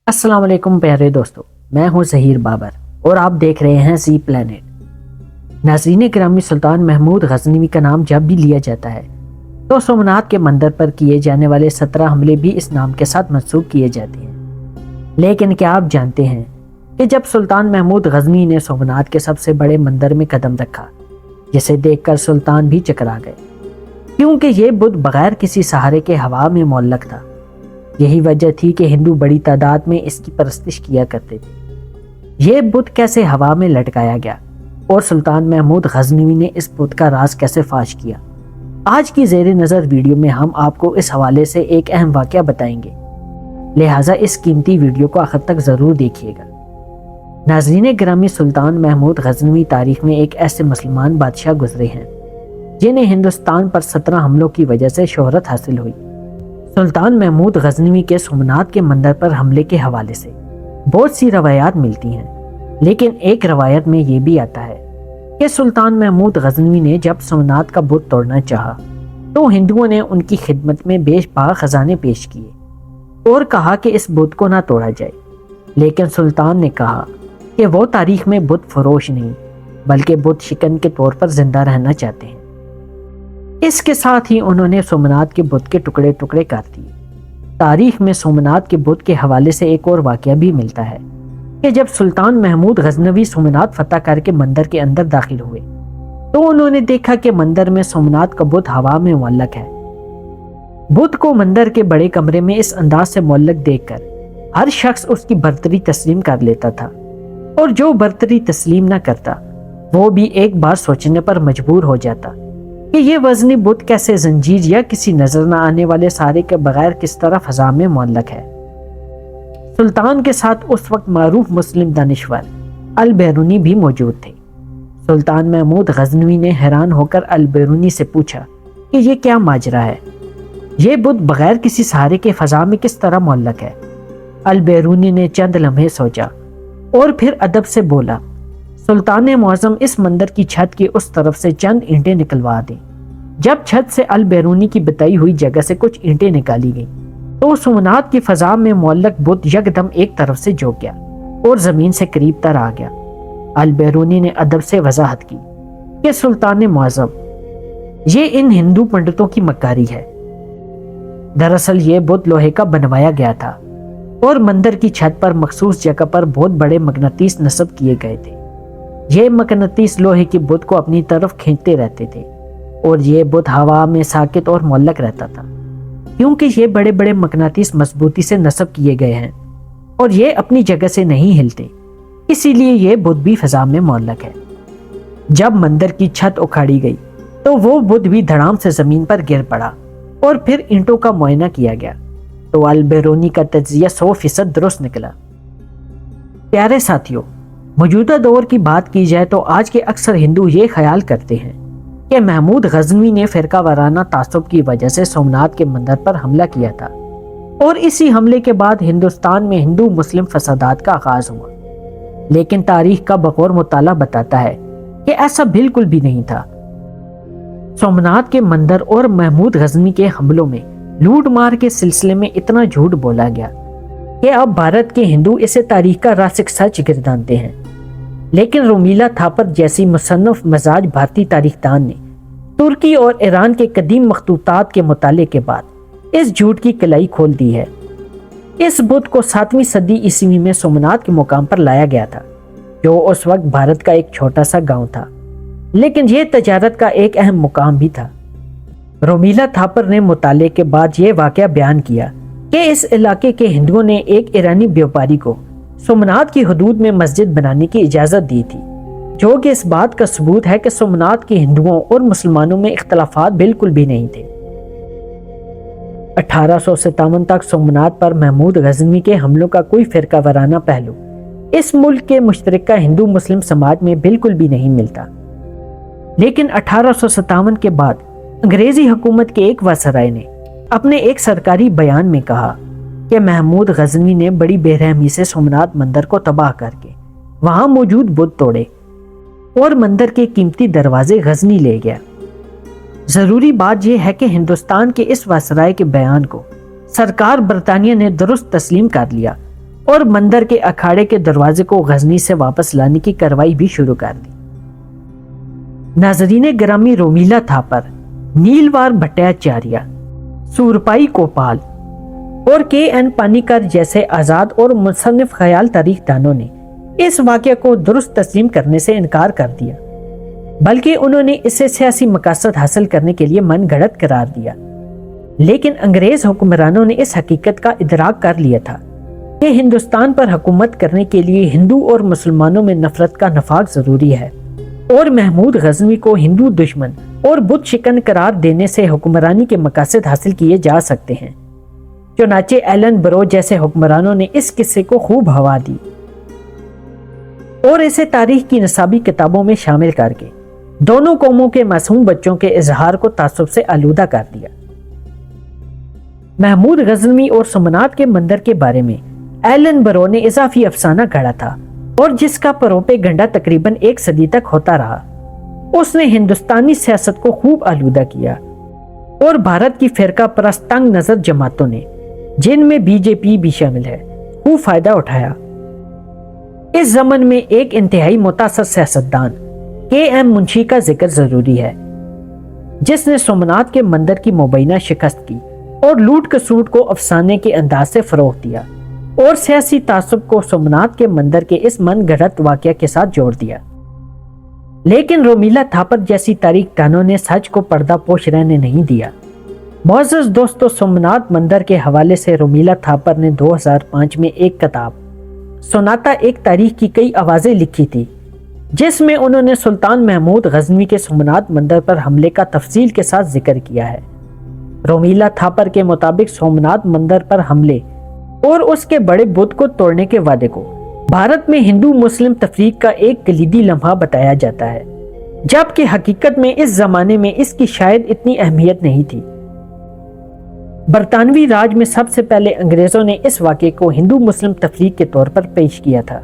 السلام علیکم پیارے دوستو، میں ہوں ظہیر بابر اور آپ دیکھ رہے ہیں زی پلانٹ۔ ناظرین گرامی، سلطان محمود غزنوی کا نام جب بھی لیا جاتا ہے تو سومنات کے مندر پر کیے جانے والے 17 حملے بھی اس نام کے ساتھ منسوب کیے جاتے ہیں۔ لیکن کیا آپ جانتے ہیں کہ جب سلطان محمود غزنوی نے سومنات کے سب سے بڑے مندر میں قدم رکھا، جسے دیکھ کر سلطان بھی چکرا گئے، کیونکہ یہ بت بغیر کسی سہارے کے ہوا میں معلق تھا۔ یہی وجہ تھی کہ ہندو بڑی تعداد میں اس کی پرستش کیا کرتے تھے۔ یہ بت کیسے ہوا میں لٹکایا گیا اور سلطان محمود غزنوی نے اس بت کا راز کیسے فاش کیا، آج کی زیر نظر ویڈیو میں ہم آپ کو اس حوالے سے ایک اہم واقعہ بتائیں گے، لہٰذا اس قیمتی ویڈیو کو آخر تک ضرور دیکھیے گا۔ ناظرین گرامی، سلطان محمود غزنوی تاریخ میں ایک ایسے مسلمان بادشاہ گزرے ہیں جنہیں ہندوستان پر 17 حملوں کی وجہ سے شہرت حاصل ہوئی۔ سلطان محمود غزنوی کے سومنات کے مندر پر حملے کے حوالے سے بہت سی روایات ملتی ہیں، لیکن ایک روایت میں یہ بھی آتا ہے کہ سلطان محمود غزنوی نے جب سومنات کا بت توڑنا چاہا تو ہندوؤں نے ان کی خدمت میں بیش بہا خزانے پیش کیے اور کہا کہ اس بت کو نہ توڑا جائے، لیکن سلطان نے کہا کہ وہ تاریخ میں بت فروش نہیں بلکہ بت شکن کے طور پر زندہ رہنا چاہتے ہیں۔ اس کے ساتھ ہی انہوں نے سومنات کے بت کے ٹکڑے ٹکڑے کر دیے۔ تاریخ میں سومنات کے بت کے حوالے سے ایک اور واقعہ بھی ملتا ہے کہ جب سلطان محمود غزنوی سومنات فتح کر کے مندر کے اندر داخل ہوئے تو انہوں نے دیکھا کہ مندر میں سومنات کا بت ہوا میں معلق ہے۔ بت کو مندر کے بڑے کمرے میں اس انداز سے معلق دیکھ کر ہر شخص اس کی برتری تسلیم کر لیتا تھا، اور جو برتری تسلیم نہ کرتا وہ بھی ایک بار سوچنے پر مجبور ہو جاتا کہ یہ وزنی بت کیسے زنجیر یا کسی نظر نہ آنے والے سہارے کے بغیر کس طرح فضا میں معلق ہے۔ سلطان کے ساتھ اس وقت معروف مسلم دانشور البیرونی بھی موجود تھے۔ سلطان محمود غزنوی نے حیران ہو کر البیرونی سے پوچھا کہ یہ کیا ماجرا ہے، یہ بت بغیر کسی سہارے کے فضا میں کس طرح معلق ہے؟ البیرونی نے چند لمحے سوچا اور پھر ادب سے بولا، سلطان معظم، اس مندر کی چھت کی اس طرف سے چند اینٹیں نکلوا دیں۔ جب چھت سے البیرونی کی بتائی ہوئی جگہ سے کچھ اینٹیں نکالی گئیں تو سومنات کی فضا میں معلق بت یکدم ایک طرف سے جھک گیا اور زمین سے قریب تر آ گیا۔ البیرونی نے ادب سے وضاحت کی کہ سلطان معظم، یہ ان ہندو پنڈتوں کی مکاری ہے۔ دراصل یہ بت لوہے کا بنوایا گیا تھا اور مندر کی چھت پر مخصوص جگہ پر بہت بڑے مغناطیس نصب کیے گئے تھے۔ یہ مغناطیس لوہے کی بت کو اپنی طرف کھینچتے رہتے تھے اور یہ بت ہوا میں ساکت اور معلق رہتا تھا، کیونکہ یہ بڑے بڑے مغناطیس مضبوطی سے نصب کیے گئے ہیں اور یہ اپنی جگہ سے نہیں ہلتے، اسی لیے یہ بت بھی فضا میں معلق ہے۔ جب مندر کی چھت اکھاڑی گئی تو وہ بت بھی دھڑام سے زمین پر گر پڑا اور پھر اینٹوں کا معائنہ کیا گیا تو البیرونی کا تجزیہ 100% درست نکلا۔ پیارے ساتھیوں، موجودہ دور کی بات کی جائے تو آج کے اکثر ہندو یہ خیال کرتے ہیں کہ محمود غزنوی نے فرقہ وارانہ تعصب کی وجہ سے سومنات کے مندر پر حملہ کیا تھا، اور اسی حملے کے بعد ہندوستان میں ہندو مسلم فسادات کا آغاز ہوا۔ لیکن تاریخ کا بغور مطالعہ بتاتا ہے کہ ایسا بالکل بھی نہیں تھا۔ سومنات کے مندر اور محمود غزنوی کے حملوں میں لوٹ مار کے سلسلے میں اتنا جھوٹ بولا گیا کہ اب بھارت کے ہندو اسے تاریخ کا راسخ سچ گردانتے ہیں۔ لیکن رومیلا تھاپر جیسی مصنف مزاج بھارتی تاریخ دان نے ترکی اور ایران کے قدیم مخطوطات کے مطالعے کے بعد اس جھوٹ کی کلائی کھول دی ہے۔ اس بت کو 7ویں صدی عیسوی میں سومنات کے مقام پر لایا گیا تھا، جو اس وقت بھارت کا ایک چھوٹا سا گاؤں تھا، لیکن یہ تجارت کا ایک اہم مقام بھی تھا۔ رومیلا تھاپر نے مطالعے کے بعد یہ واقعہ بیان کیا کہ اس علاقے کے ہندوؤں نے ایک ایرانی بیوپاری کو سومنات کی حدود میں مسجد بنانے کی اجازت دی تھی، جو کہ اس بات کا ثبوت ہے کہ سومنات کے ہندوؤں اور مسلمانوں میں اختلافات بالکل بھی نہیں تھے۔ 1857 تک سومنات پر محمود غزنوی کے حملوں کا کوئی فرقہ وارانہ پہلو اس ملک کے مشترکہ ہندو مسلم سماج میں بالکل بھی نہیں ملتا۔ لیکن 1857 کے بعد انگریزی حکومت کے ایک وائسرائے نے اپنے ایک سرکاری بیان میں کہا کہ محمود غزنوی نے بڑی بے رحمی سے سومنات مندر کو تباہ کر کے وہاں موجود بت توڑے اور مندر کے قیمتی دروازے غزنی لے گیا۔ ضروری بات یہ ہے کہ ہندوستان کے اس وائسرائے کے بیان کو سرکار برطانیہ نے درست تسلیم کر لیا اور مندر کے اکھاڑے کے دروازے کو غزنی سے واپس لانے کی کارروائی بھی شروع کر دی۔ ناظرین گرامی، رومیلا تھاپر، نیلوار بھٹاچاریہ، سورپائی کوپال اور کے این پانیکر جیسے آزاد اور مصنف خیال تاریخ دانوں نے اس واقعہ کو درست تسلیم کرنے سے انکار کر دیا، بلکہ انہوں نے اسے سیاسی مقاصد حاصل کرنے کے لیے من گھڑت قرار دیا۔ لیکن انگریز حکمرانوں نے اس حقیقت کا ادراک کر لیا تھا کہ ہندوستان پر حکومت کرنے کے لیے ہندو اور مسلمانوں میں نفرت کا نفاذ ضروری ہے، اور محمود غزنوی کو ہندو دشمن اور بت شکن قرار دینے سے حکمرانی کے مقاصد حاصل کیے جا سکتے ہیں۔ چنانچہ ایلن برو جیسے حکمرانوں نے اس قصے کو خوب ہوا دی اور اسے تاریخ کی نصابی کتابوں میں شامل کر کے دونوں قوموں کے معصوم بچوں کے اظہار کو تعصب سے آلودہ کر دیا۔ محمود غزنوی اور سومناتھ کے مندر کے بارے میں ایلن برو نے اضافی افسانہ گھڑا تھا، اور جس کا پروپے گنڈا تقریباً 1 صدی تک ہوتا رہا۔ اس نے ہندوستانی سیاست کو خوب آلودہ کیا، اور بھارت کی فرقہ پرست تنگ نظر جماعتوں نے، جن میں بی جے پی بھی شامل ہے، خوب فائدہ اٹھایا۔ اس زمن میں ایک انتہائی متاثر سیاستدان کے ایم منشی کا ذکر ضروری ہے، جس نے سومناتھ کے مندر کی مبینہ شکست کی اور لوٹ کسوٹ کو افسانے کے انداز سے فروغ دیا، اور سیاسی تعصب کو سومناتھ کے مندر کے اس من گھڑت واقعہ کے ساتھ جوڑ دیا۔ لیکن رومیلا تھاپر جیسی تاریخ دانوں نے سچ کو پردہ پوش رہنے نہیں دیا۔ معزز دوستو، سومناتھ مندر کے حوالے سے رومیلا تھاپر نے 2005 میں ایک کتاب سوناتا ایک تاریخ کی کئی آوازیں لکھی تھی، جس میں انہوں نے سلطان محمود غزنوی کے سومناتھ مندر پر حملے کا تفصیل کے ساتھ ذکر کیا ہے۔ رومیلا تھاپر کے مطابق سومناتھ مندر پر حملے اور اس کے بڑے بت کو توڑنے کے وعدے کو بھارت میں ہندو مسلم تفریق کا ایک کلیدی لمحہ بتایا جاتا ہے، جبکہ حقیقت میں اس زمانے میں اس کی شاید اتنی اہمیت نہیں تھی۔ برطانوی راج میں سب سے پہلے انگریزوں نے اس واقعے کو ہندو مسلم تفریق کے طور پر پیش کیا تھا۔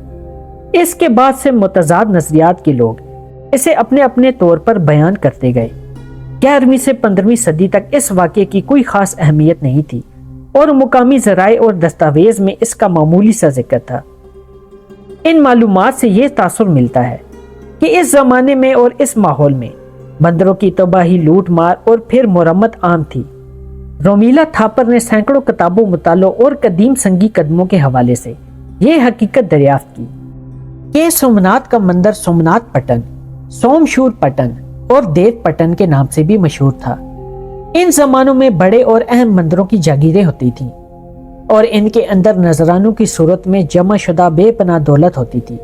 اس کے بعد سے متضاد نظریات کے لوگ اسے اپنے اپنے طور پر بیان کرتے گئے۔ 11ویں سے 15ویں صدی تک اس واقعے کی کوئی خاص اہمیت نہیں تھی، اور مقامی ذرائع اور دستاویز میں اس کا معمولی سا ذکر تھا۔ ان معلومات سے یہ تاثر ملتا ہے کہ اس زمانے میں اور اس ماحول میں بندروں کی تباہی، لوٹ مار اور پھر مرمت عام تھی۔ رومیلا تھاپر نے سینکڑوں کتابوں، مطالعوں اور قدیم سنگی قدموں کے حوالے سے یہ حقیقت دریافت کی کہ سومناتھ کا مندر سومناتھ پٹن، سومشور پٹن اور دیو پٹن کے نام سے بھی مشہور تھا۔ ان زمانوں میں بڑے اور اہم مندروں کی جاگیریں ہوتی تھیں، اور ان کے اندر نذرانوں کی صورت میں جمع شدہ بے پناہ دولت ہوتی تھی،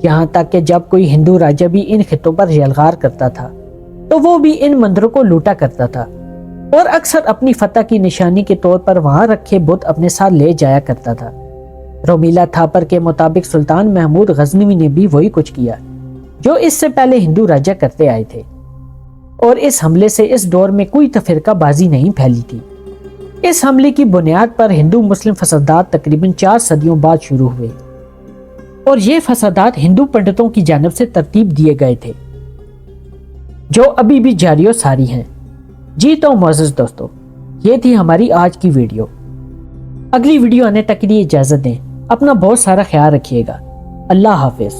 یہاں تک کہ جب کوئی ہندو راجہ بھی ان خطوں پر یلغار کرتا تھا تو وہ بھی ان مندروں کو لوٹا کرتا تھا، اور اکثر اپنی فتح کی نشانی کے طور پر وہاں رکھے بت اپنے ساتھ لے جایا کرتا تھا۔ رومیلا تھاپر کے مطابق سلطان محمود غزنوی نے بھی وہی کچھ کیا جو اس سے پہلے ہندو راجہ کرتے آئے تھے، اور اس حملے سے اس دور میں کوئی تفرقہ بازی نہیں پھیلی تھی۔ اس حملے کی بنیاد پر ہندو مسلم فسادات تقریباً 4 صدیوں بعد شروع ہوئے، اور یہ فسادات ہندو پنڈتوں کی جانب سے ترتیب دیے گئے تھے، جو ابھی بھی جاری و ساری ہیں۔ جی تو معزز دوستو، یہ تھی ہماری آج کی ویڈیو۔ اگلی ویڈیو آنے تک کے لیے اجازت دیں۔ اپنا بہت سارا خیال رکھیے گا۔ اللہ حافظ۔